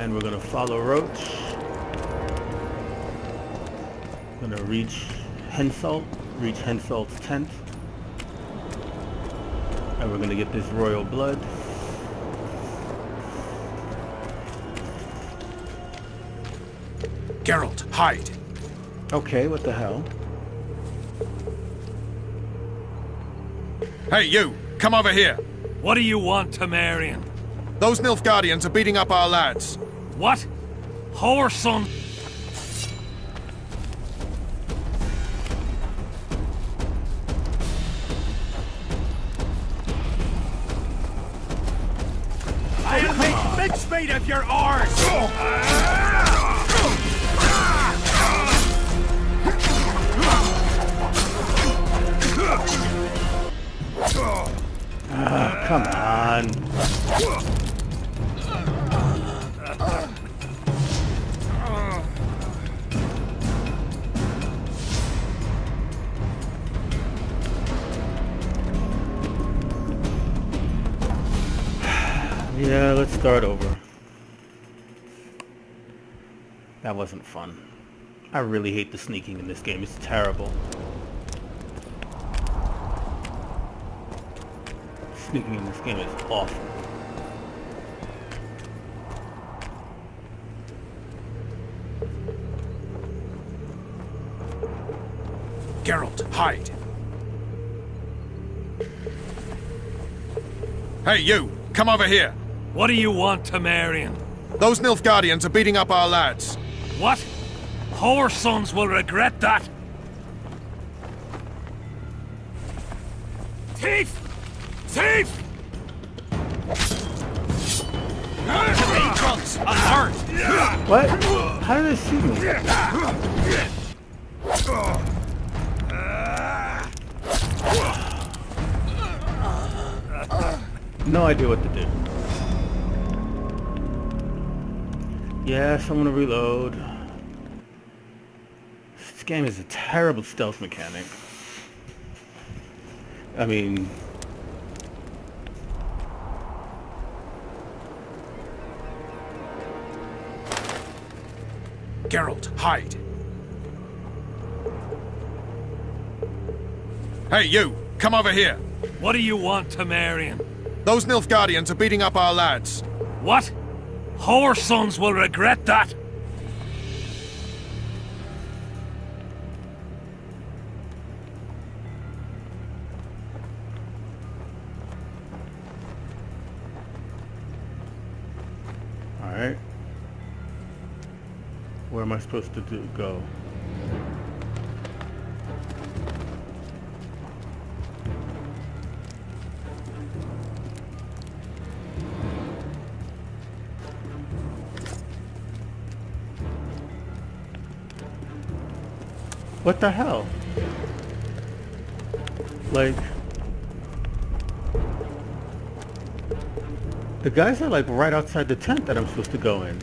And we're gonna follow Roach. Gonna reach Hensalt's tent. And we're gonna get this royal blood. Geralt, hide. Okay, what the hell? Hey, you! Come over here! What do you want, Temerian? Those Nilfgaardians are beating up our lads. What? Whoreson? I'll make mincemeat of your arse! Come on. Yeah, let's start over. That wasn't fun. I really hate the sneaking in this game. It's terrible. Sneaking in this game is awful. Geralt, hide. Hey, you! Come over here! What do you want, Temerian? Those Nilfgaardians are beating up our lads. What? Whoresons will regret that! Thief! Thief! Patrons, alert! What? How did they see me? No idea what to do. Yes, I'm gonna reload. This game is a terrible stealth mechanic. I mean... Geralt, hide. Hey, you! Come over here! What do you want, Temerian? Those Nilfgaardians are beating up our lads. What? Whoresons will regret that! Alright. Where am I supposed to go? What the hell? Like... The guys are like right outside the tent that I'm supposed to go in.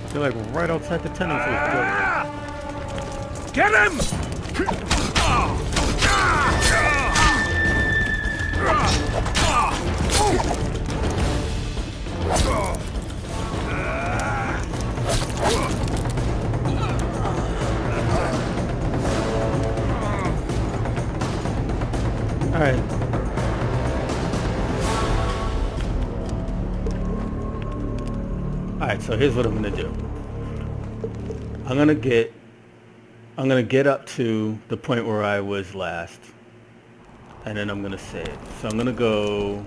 They're like right outside the tent I'm supposed to go in. Get him! Alright. Alright, so here's what I'm gonna do. I'm gonna get up to the point where I was last. And then I'm gonna save. So I'm gonna go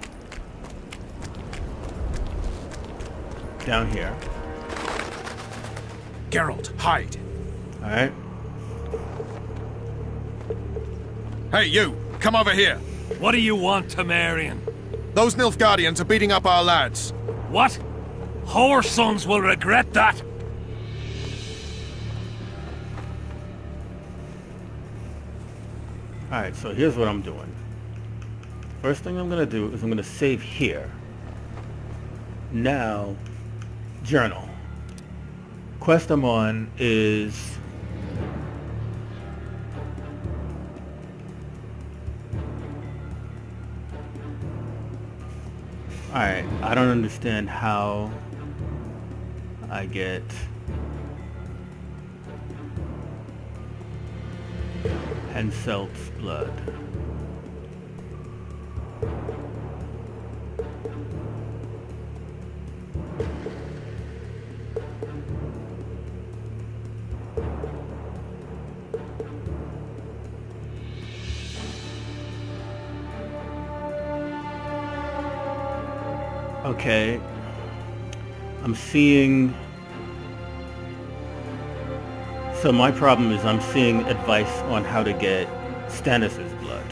down here. Geralt, hide. Alright. Hey, you! Come over here! What do you want, Temerian? Those Nilfgaardians are beating up our lads. What? Whoresons will regret that! Alright, so here's what I'm doing. First thing I'm gonna do is I'm gonna save here. Now, journal. Quest I'm on is Alright, I don't understand how I get Henselt's blood. Okay, I'm seeing, so my problem is I'm seeing advice on how to get Stannis's blood.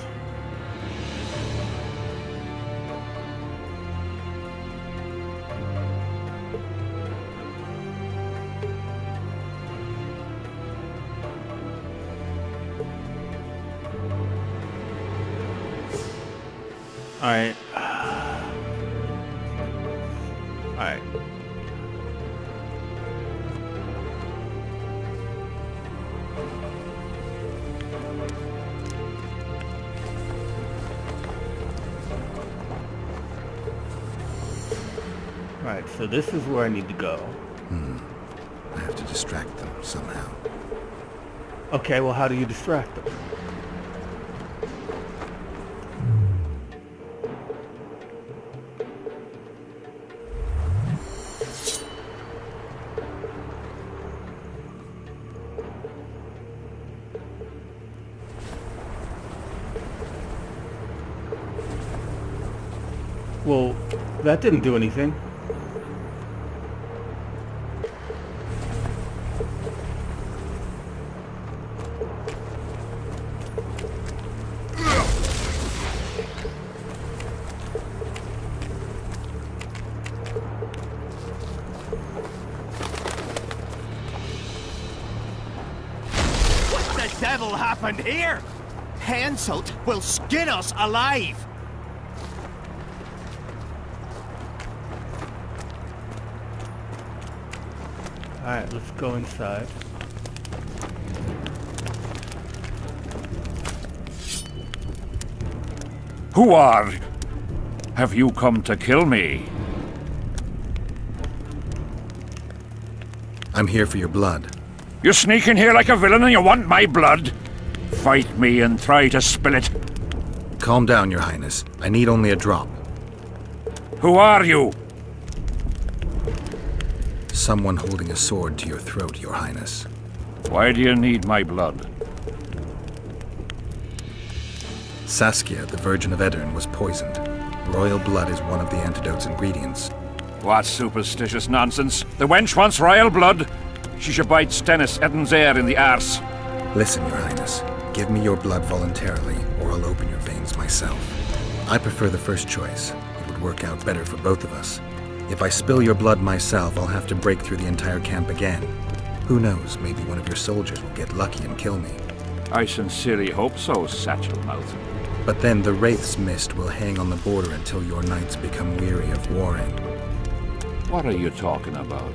Alright. Alright. Alright, so this is where I need to go. I have to distract them somehow. Okay, well, how do you distract them? Well, that didn't do anything. What the devil happened here? Henselt will skin us alive! Alright, let's go inside. Who are? Have you come to kill me? I'm here for your blood. You sneak in here like a villain and you want my blood? Fight me and try to spill it. Calm down, Your Highness. I need only a drop. Who are you? Someone holding a sword to your throat, Your Highness. Why do you need my blood? Saskia, the Virgin of Edirn, was poisoned. Royal blood is one of the antidote's ingredients. What superstitious nonsense. The wench wants royal blood. She should bite Stennis Eden's heir in the arse. Listen, Your Highness. Give me your blood voluntarily, or I'll open your veins myself. I prefer the first choice. It would work out better for both of us. If I spill your blood myself, I'll have to break through the entire camp again. Who knows, maybe one of your soldiers will get lucky and kill me. I sincerely hope so, Satchel Mouth. But then the Wraith's mist will hang on the border until your knights become weary of warring. What are you talking about?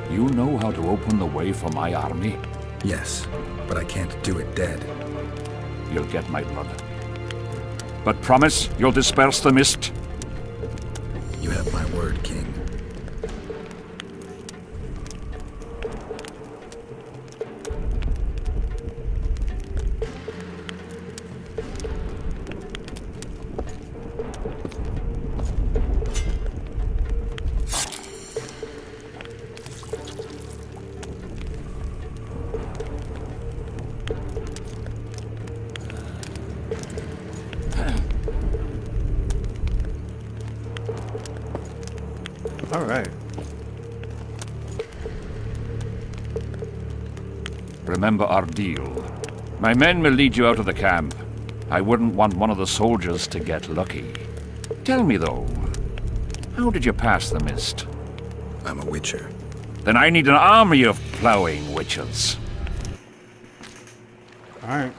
You know how to open the way for my army? Yes, but I can't do it dead. You'll get my blood. But promise you'll disperse the mist? You have my word, King. All right. Remember our deal. My men will lead you out of the camp. I wouldn't want one of the soldiers to get lucky. Tell me, though, how did you pass the mist? I'm a witcher. Then I need an army of plowing witches. All right.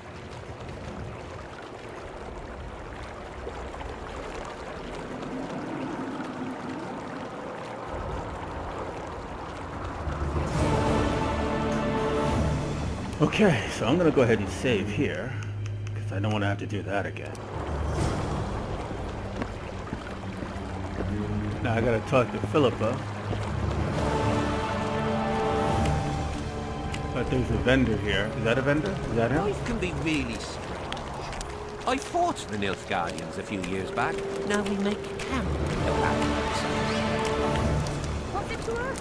Okay, so I'm gonna go ahead and save here, because I don't want to have to do that again. Now I gotta talk to Philippa. But there's a vendor here. Is that a vendor? Is that him? Life can be really strange. I fought the Nilfgaardians a few years back. Now we make camp in the battles. What's it to us?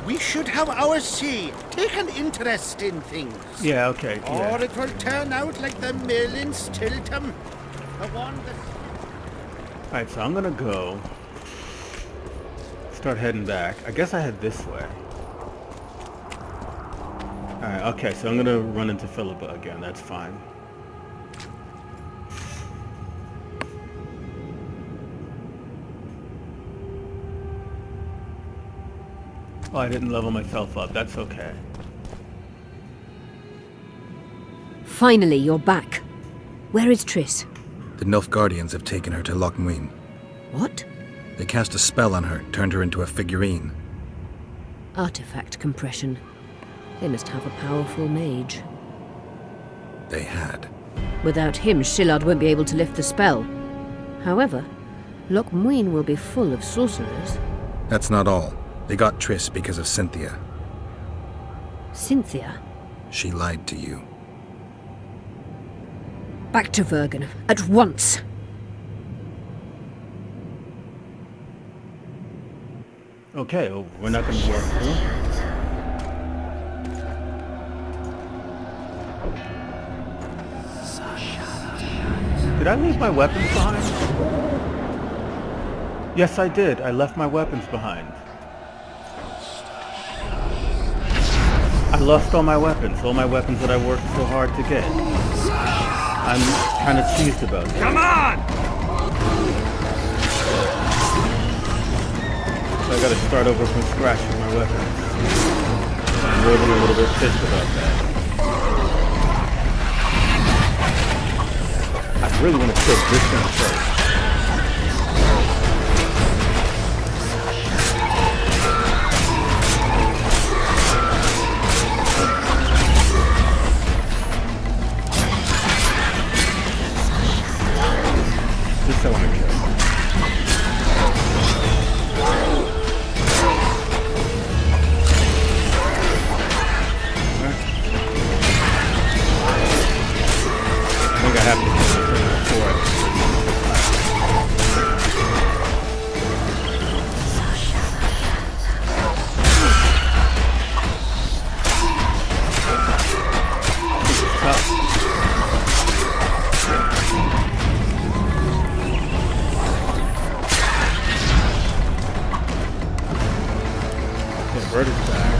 We should have our say, take an interest in things. Yeah, okay. Yeah. Or it will turn out like the mill in Stilton. The one that... Alright, so I'm gonna go. Start heading back. I guess I head this way. Alright, okay, so I'm gonna run into Philippa again. That's fine. Oh, I didn't level myself up. That's okay. Finally, you're back. Where is Triss? The Nilfgaardians have taken her to Loch Muin. What? They cast a spell on her, turned her into a figurine. Artifact compression. They must have a powerful mage. They had. Without him, Shillard won't be able to lift the spell. However, Loch Muin will be full of sorcerers. That's not all. They got Triss because of Cynthia. Cynthia? She lied to you. Back to Vergen, at once! Okay, well, we're not gonna walk through. Did I leave my weapons behind? Yes, I did. I left my weapons behind. I lost all my weapons that I worked so hard to get. I'm kind of cheesed about that. Come on! So I gotta start over from scratch with my weapons. I'm really a little bit pissed about that. I really want to kill this thing first. This I want to kill. I think I have to kill this thing before I... Bird is back.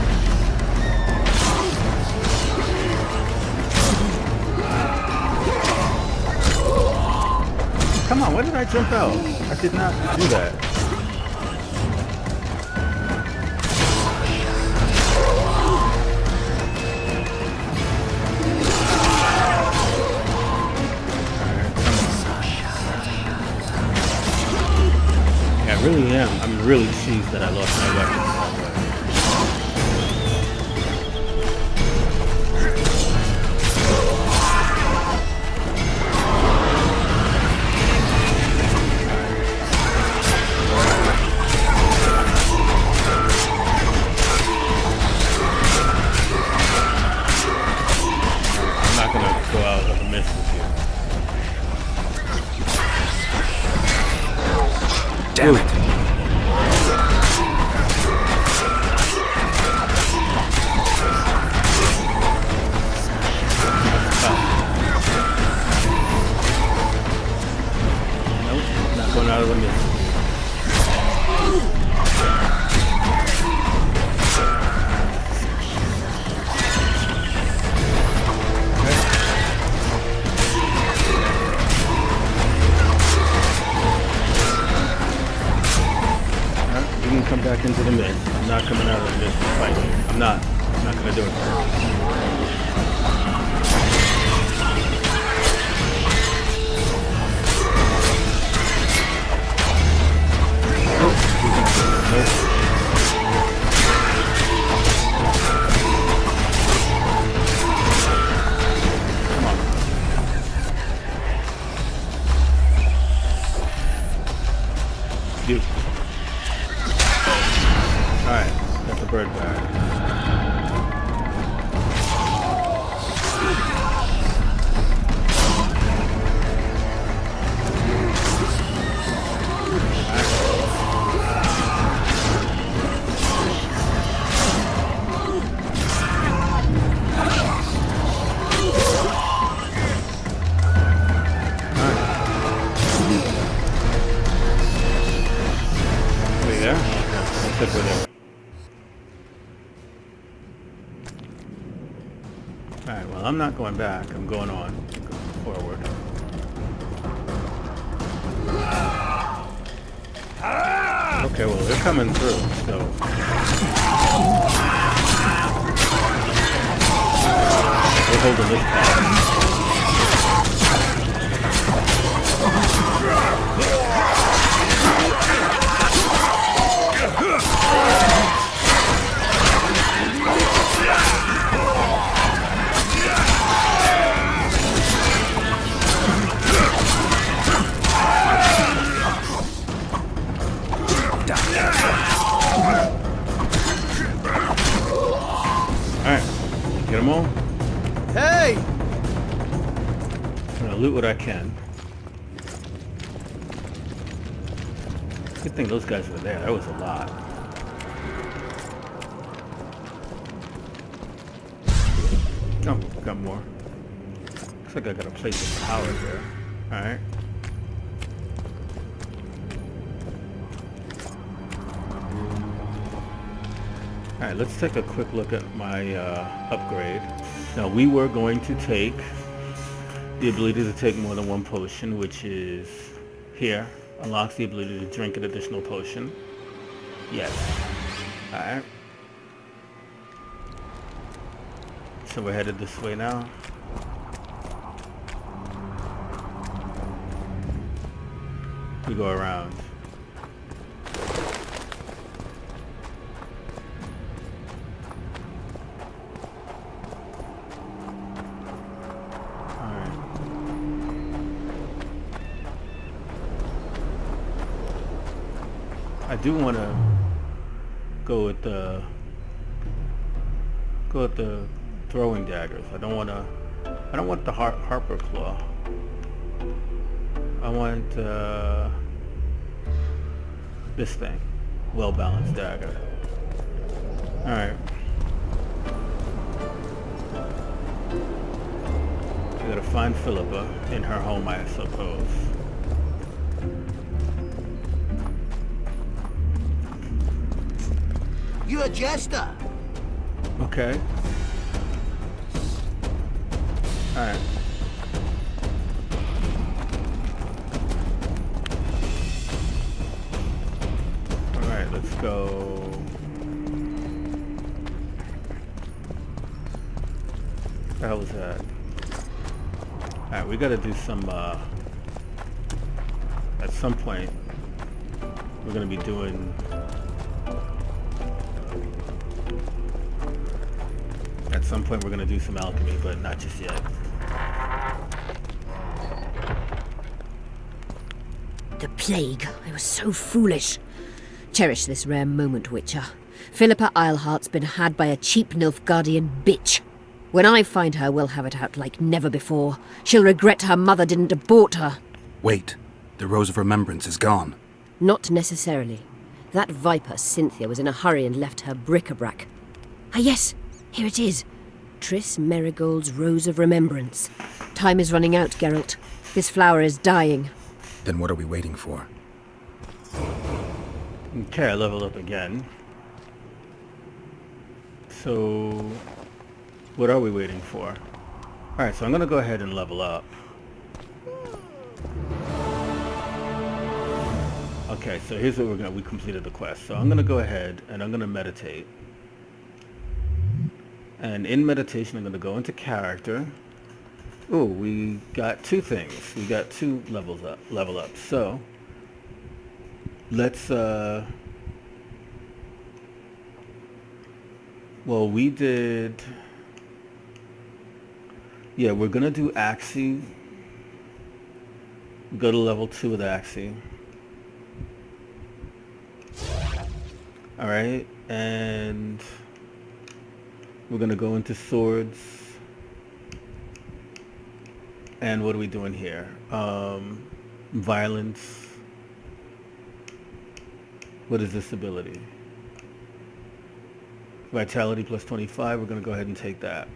Come on, why did I jump out? I did not do that. Yeah, I really am. I'm really cheesed that I lost my weapons. Go out of a miss with you. Damn it! Nope, not going out of a miss. You can come back into the mist. I'm not coming out of the mist to fight you. I'm not gonna do it. Nope. Come on. Dude. bird back. Alright, well, I'm not going back. I'm going on. Going forward. Okay, well, they're coming through, so... We're holding this path. Get them all? Hey! I'm gonna loot what I can. Good thing those guys were there. That was a lot. Oh, got more. Looks like I got a place of power there. Alright. Alright, let's take a quick look at my upgrade. Now, we were going to take the ability to take more than one potion, which is here. Unlocks the ability to drink an additional potion. Yes. Alright. So we're headed this way now. We go around. I do want to go with the throwing daggers. I don't want the Harper Claw. I want this thing, well-balanced dagger. All right. I gotta find Philippa in her home, I suppose. You a jester? Okay. Alright. Alright, let's go. What the hell was that? Alright, we gotta do some, at some point, we're gonna be doing... At some point we're going to do some alchemy, but not just yet. The plague. I was so foolish. Cherish this rare moment, Witcher. Philippa Eilhart's been had by a cheap Nilfgaardian bitch. When I find her, we'll have it out like never before. She'll regret her mother didn't abort her. Wait. The Rose of Remembrance is gone. Not necessarily. That viper, Cynthia, was in a hurry and left her bric-a-brac. Ah yes, here it is. Triss Merigold's Rose of Remembrance. Time is running out, Geralt. This flower is dying. Then what are we waiting for? Okay, I level up again. So, what are we waiting for? Alright, so I'm going to go ahead and level up. Okay, so here's what we completed the quest. So I'm going to go ahead and I'm going to meditate. And in meditation, I'm going to go into character. Oh, we got two things. We got two level up. So, let's, well, we did, yeah, we're going to do Axii. Go to level 2 with Axii. All right, and we're gonna go into swords. And what are we doing here? Violence. What is this ability? Vitality plus 25. We're gonna go ahead and take that.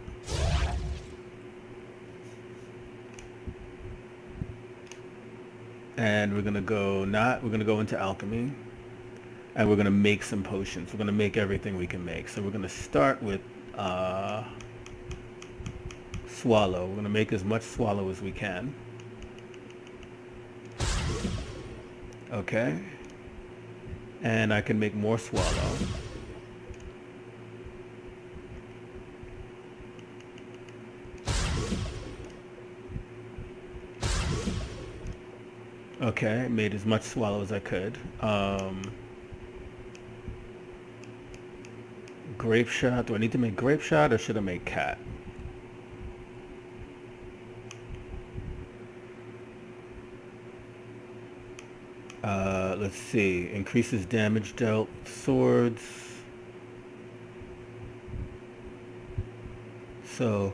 And we're gonna go into alchemy, and we're gonna make some potions. We're gonna make everything we can make. So we're gonna start with swallow. We're gonna make as much swallow as we can. Okay. And I can make more swallow. Okay, made as much swallow as I could. Grape shot. Do I need to make grape shot or should I make cat? Let's see. Increases damage dealt. Swords. So,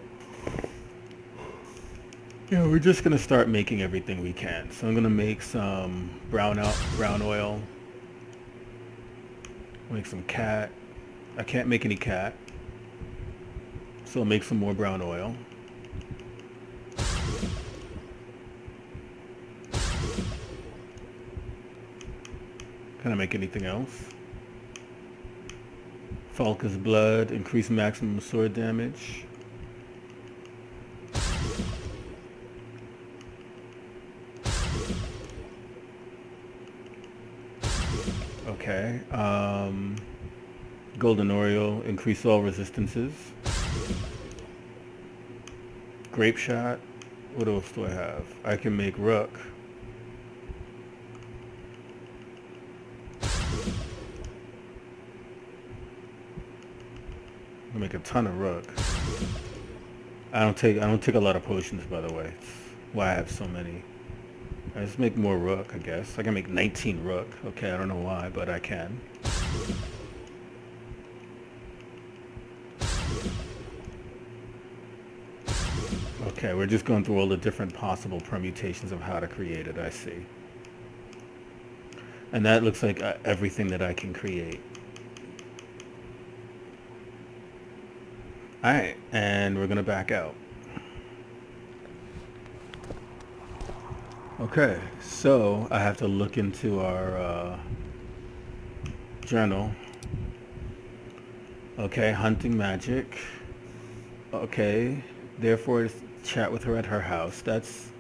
yeah, we're just gonna start making everything we can. So I'm gonna make some brown oil. Make some cat. I can't make any cat, so I'll make some more brown oil. Can I make anything else? Falca's blood, increase maximum sword damage. Okay. Golden Oriole, increase all resistances. Grape shot. What else do I have? I can make rook. I make a ton of rook. I don't take a lot of potions, by the way. It's why I have so many. I just make more rook, I guess. I can make 19 rook. Okay, I don't know why, but I can. Okay, we're just going through all the different possible permutations of how to create it, I see. And that looks like everything that I can create. Alright, and we're gonna back out. Okay, so I have to look into our journal. Okay, hunting magic. Okay, therefore chat with her at her house. That's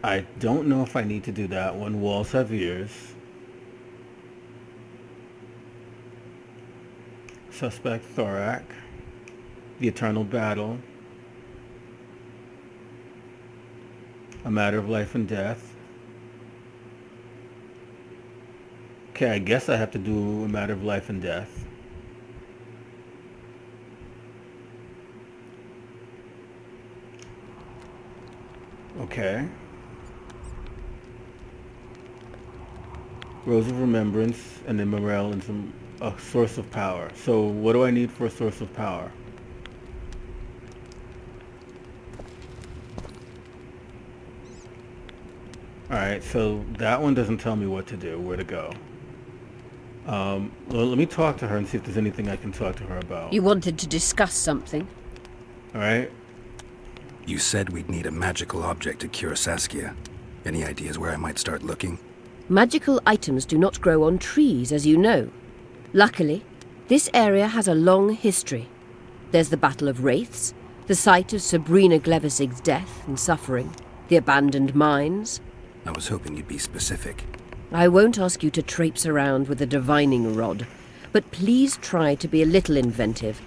I don't know if I need to do that one. Walls have ears. Suspect Thorak. The Eternal Battle. A Matter of Life and Death. Okay, I guess I have to do A Matter of Life and Death. Okay. Rose of Remembrance and then Morale and some a source of power. So what do I need for a source of power? Alright, so that one doesn't tell me what to do, where to go. Well, let me talk to her and see if there's anything I can talk to her about. You wanted to discuss something? Alright. You said we'd need a magical object to cure Saskia. Any ideas where I might start looking? Magical items do not grow on trees, as you know. Luckily, this area has a long history. There's the Battle of Wraiths, the site of Sabrina Glevisig's death and suffering, the abandoned mines. I was hoping you'd be specific. I won't ask you to traipse around with a divining rod, but please try to be a little inventive.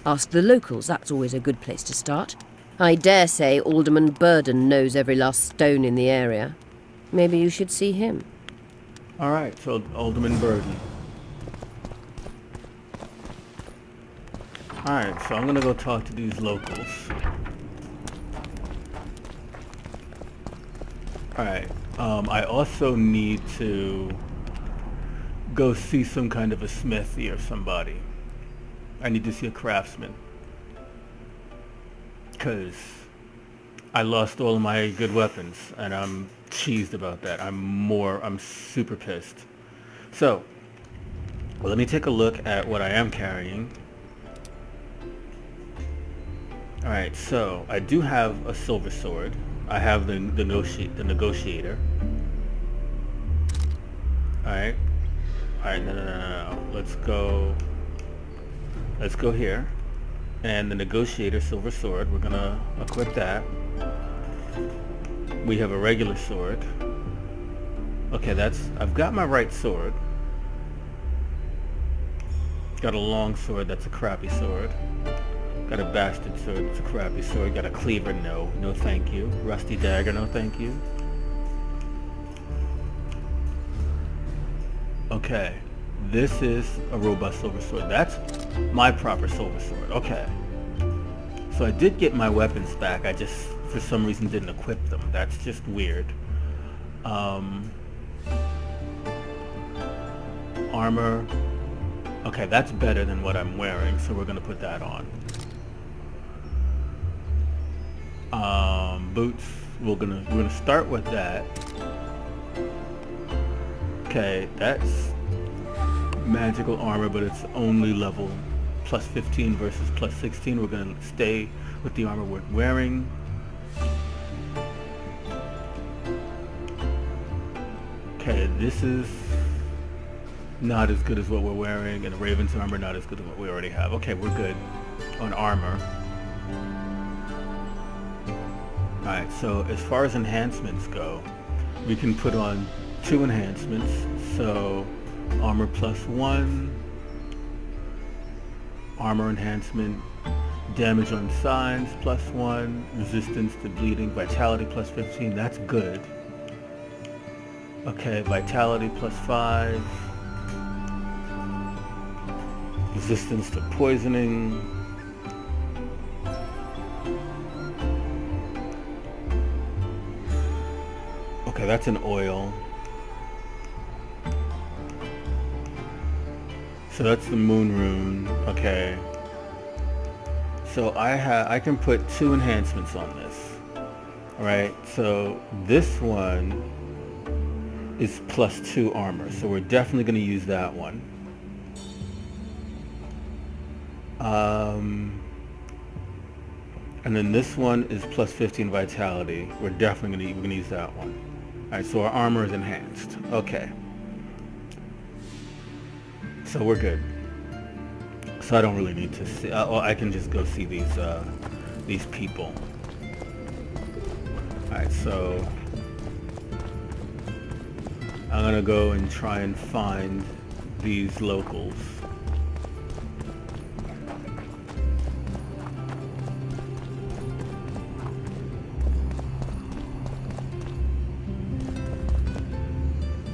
Ask the locals, that's always a good place to start. I dare say Alderman Burden knows every last stone in the area. Maybe you should see him. Alright, so Alderman Burden. Alright, so I'm gonna go talk to these locals. Alright. I also need to go see some kind of a smithy or somebody. I need to see a craftsman. Because I lost all of my good weapons, and I'm cheesed about that. I'm super pissed. So, let me take a look at what I am carrying. Alright, so I do have a silver sword. I have the negotiator. Alright. Alright, no. Let's go here. And the negotiator silver sword, we're gonna equip that. We have a regular sword. Okay, I've got my right sword. Got a long sword, that's a crappy sword. Got a bastard sword, it's a crappy sword. Got a cleaver, no thank you. Rusty dagger, no thank you. Okay, this is a robust silver sword. That's my proper silver sword, okay. So I did get my weapons back, I just, for some reason, didn't equip them. That's just weird. Armor. Okay, that's better than what I'm wearing, so we're gonna put that on. Boots. We're gonna start with that. Okay, that's magical armor, but it's only level plus 15 versus plus 16. We're gonna stay with the armor we're wearing. Okay, this is not as good as what we're wearing, and the Raven's armor not as good as what we already have. Okay, we're good on armor. Alright, so as far as enhancements go, we can put on 2 enhancements. So armor plus 1, armor enhancement, damage on signs plus 1, resistance to bleeding, vitality plus 15, that's good. Okay, vitality plus 5, resistance to poisoning. Okay, that's an oil. So that's the moon rune. Okay. So I can put 2 enhancements on this. Alright, so this one is plus 2 armor, so we're definitely going to use that one. And then this one is plus 15 vitality. We're definitely going to use that one. Alright, so our armor is enhanced. Okay. So we're good. So I don't really need to see. I can just go see these people. Alright, so I'm gonna go and try and find these locals.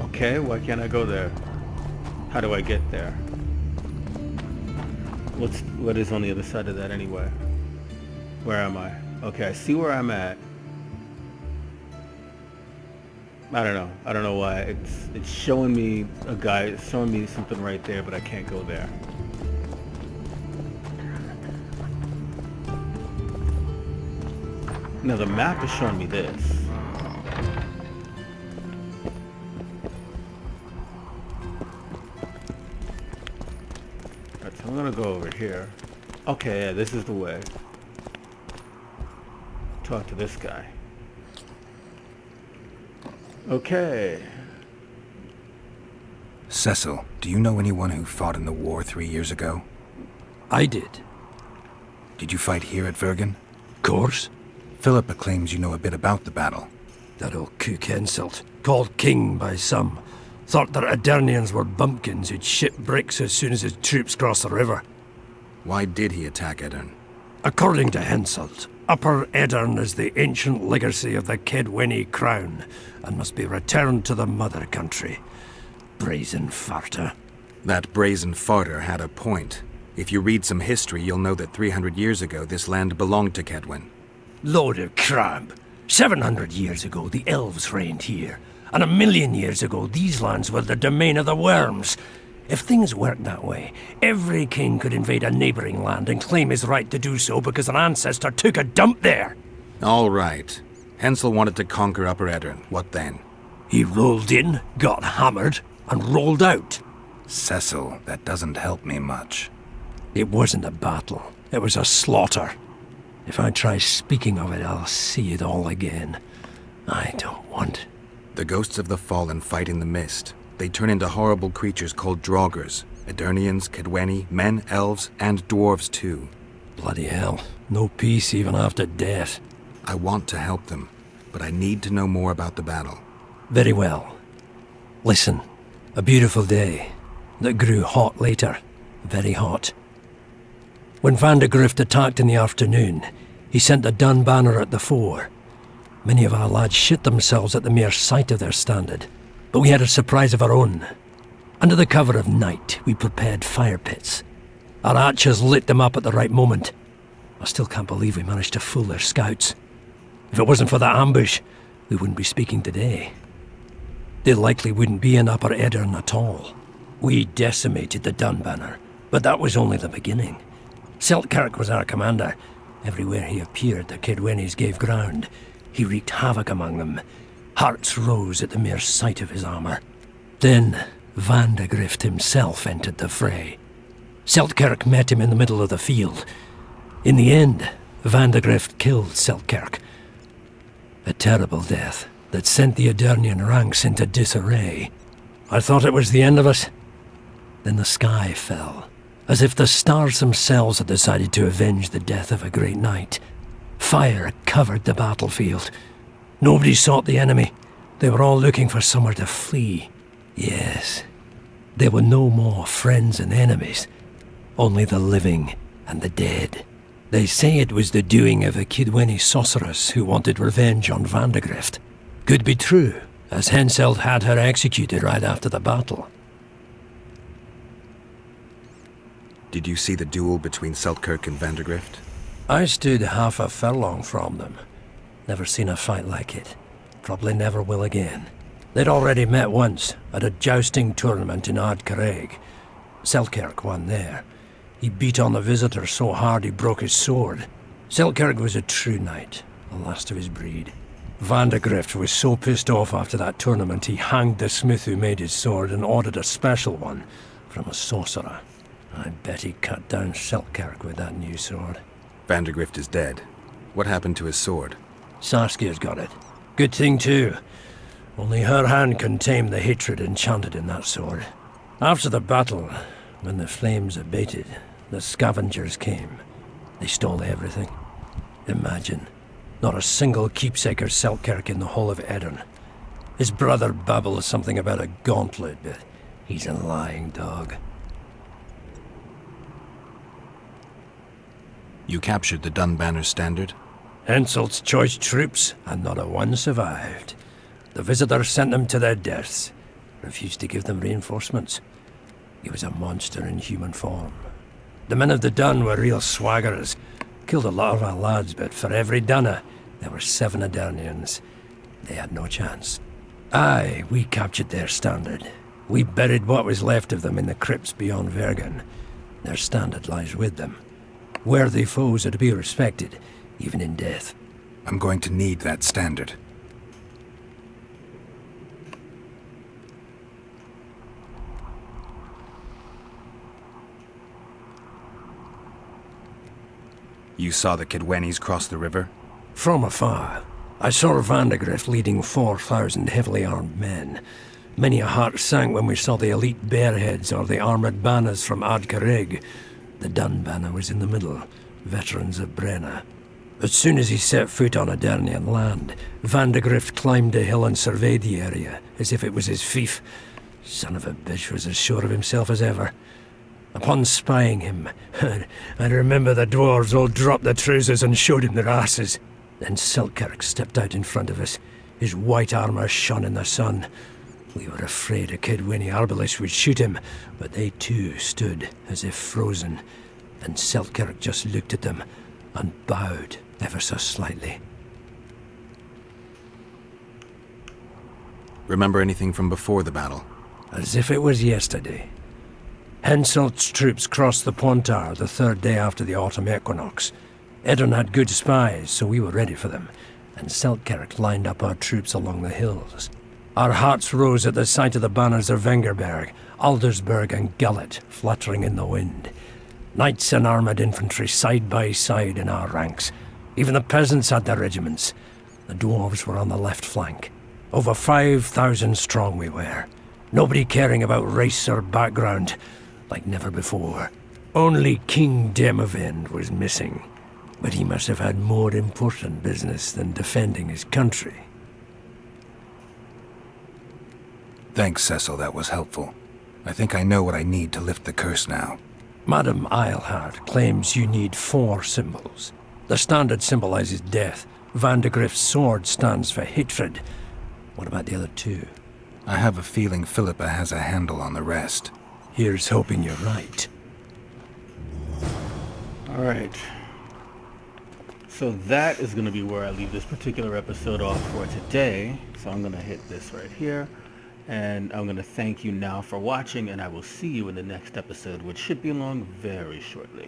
Okay, why can't I go there? How do I get there? What is on the other side of that anyway? Where am I? Okay, I see where I'm at. I don't know why. It's showing me a guy, it's showing me something right there, but I can't go there. Now the map is showing me this. I'm gonna go over here. Okay, yeah, this is the way. Talk to this guy. Okay. Cecil, do you know anyone who fought in the war 3 years ago? I did. Did you fight here at Vergen? Course. Philippa claims you know a bit about the battle. That old cook insult, called king by some, thought that Adernians were bumpkins who'd ship bricks as soon as his troops crossed the river. Why did he attack Edern? According to Henselt, Upper Edern is the ancient legacy of the Kedwenny crown and must be returned to the mother country. Brazen farter. That brazen farter had a point. If you read some history, you'll know that 300 years ago this land belonged to Kedwen. Load of crab. 700 years ago, the elves reigned here. And 1,000,000 years ago, these lands were the domain of the worms. If things worked that way, every king could invade a neighboring land and claim his right to do so because an ancestor took a dump there. All right. Hensel wanted to conquer Upper Eddern. What then? He rolled in, got hammered, and rolled out. Cecil, that doesn't help me much. It wasn't a battle. It was a slaughter. If I try speaking of it, I'll see it all again. I don't want... The ghosts of the fallen fight in the mist. They turn into horrible creatures called Draugrs. Eternians, Kedweni, men, elves, and dwarves too. Bloody hell. No peace even after death. I want to help them, but I need to know more about the battle. Very well. Listen. A beautiful day that grew hot later. Very hot. When Van de Grift attacked in the afternoon, he sent a dun banner at the fore. Many of our lads shit themselves at the mere sight of their standard, but we had a surprise of our own. Under the cover of night, we prepared fire pits. Our archers lit them up at the right moment. I still can't believe we managed to fool their scouts. If it wasn't for that ambush, we wouldn't be speaking today. They likely wouldn't be in Upper Eddern at all. We decimated the dun banner, but that was only the beginning. Seltkirk was our commander. Everywhere he appeared, the Kedwenis gave ground. He wreaked havoc among them. Hearts rose at the mere sight of his armour. Then Van de Grift himself entered the fray. Seltkirk met him in the middle of the field. In the end, Van de Grift killed Seltkirk. A terrible death that sent the Eternian ranks into disarray. I thought it was the end of us. Then the sky fell, as if the stars themselves had decided to avenge the death of a great knight. Fire covered the battlefield. Nobody sought the enemy. They were all looking for somewhere to flee. Yes, there were no more friends and enemies, only the living and the dead. They say it was the doing of a Kedweni sorceress who wanted revenge on Van de Grift. Could be true, as Henselt had her executed right after the battle. Did you see the duel between Seltkirk and Van de Grift? I stood half a furlong from them. Never seen a fight like it. Probably never will again. They'd already met once, at a jousting tournament in Ardcarreg. Seltkirk won there. He beat on the visitor so hard he broke his sword. Seltkirk was a true knight, the last of his breed. Van de Grift was so pissed off after that tournament he hanged the smith who made his sword and ordered a special one from a sorcerer. I bet he cut down Seltkirk with that new sword. Van de Grift is dead. What happened to his sword? Saskia's got it. Good thing too. Only her hand can tame the hatred enchanted in that sword. After the battle, when the flames abated, the scavengers came. They stole everything. Imagine, not a single keepsake or Seltkirk in the whole of Eddern. His brother babbles something about a gauntlet, but he's a lying dog. You captured the Dunbanner standard? Henselt's choice troops, and not a one survived. The visitor sent them to their deaths, refused to give them reinforcements. He was a monster in human form. The men of the Dun were real swaggerers. Killed a lot of our lads, but for every Dunner, there were 7 Eternians. They had no chance. Aye, we captured their standard. We buried what was left of them in the crypts beyond Vergen. Their standard lies with them. Worthy foes are to be respected, even in death. I'm going to need that standard. You saw the Kedwenis cross the river? From afar, I saw Van de Grift leading 4,000 heavily armed men. Many a heart sank when we saw the elite bearheads or the armoured banners from Ardcarreg. The Dun banner was in the middle, veterans of Brenna. As soon as he set foot on Eternian land, Van de Grift climbed a hill and surveyed the area, as if it was his fief. Son of a bitch was as sure of himself as ever. Upon spying him, I remember the dwarves all dropped their trousers and showed him their asses. Then Seltkirk stepped out in front of us. His white armour shone in the sun. We were afraid a Kedweni arbalist would shoot him, but they too stood as if frozen. And Seltkirk just looked at them and bowed ever so slightly. Remember anything from before the battle? As if it was yesterday. Henselt's troops crossed the Pontard the third day after the autumn equinox. Eddon had good spies, so we were ready for them, and Selkirk lined up our troops along the hills. Our hearts rose at the sight of the banners of Vengerberg, Aldersberg and Gullet fluttering in the wind. Knights and armoured infantry side by side in our ranks. Even the peasants had their regiments. The dwarves were on the left flank. Over 5,000 strong we were. Nobody caring about race or background, like never before. Only King Demavend was missing. But he must have had more important business than defending his country. Thanks, Cecil, that was helpful. I think I know what I need to lift the curse now. Madame Eilhart claims you need 4 symbols. The standard symbolizes death. Vandegrift's sword stands for hatred. What about the other 2? I have a feeling Philippa has a handle on the rest. Here's hoping you're right. All right. So that is going to be where I leave this particular episode off for today. So I'm going to hit this right here. And I'm going to thank you now for watching, and I will see you in the next episode, which should be along very shortly.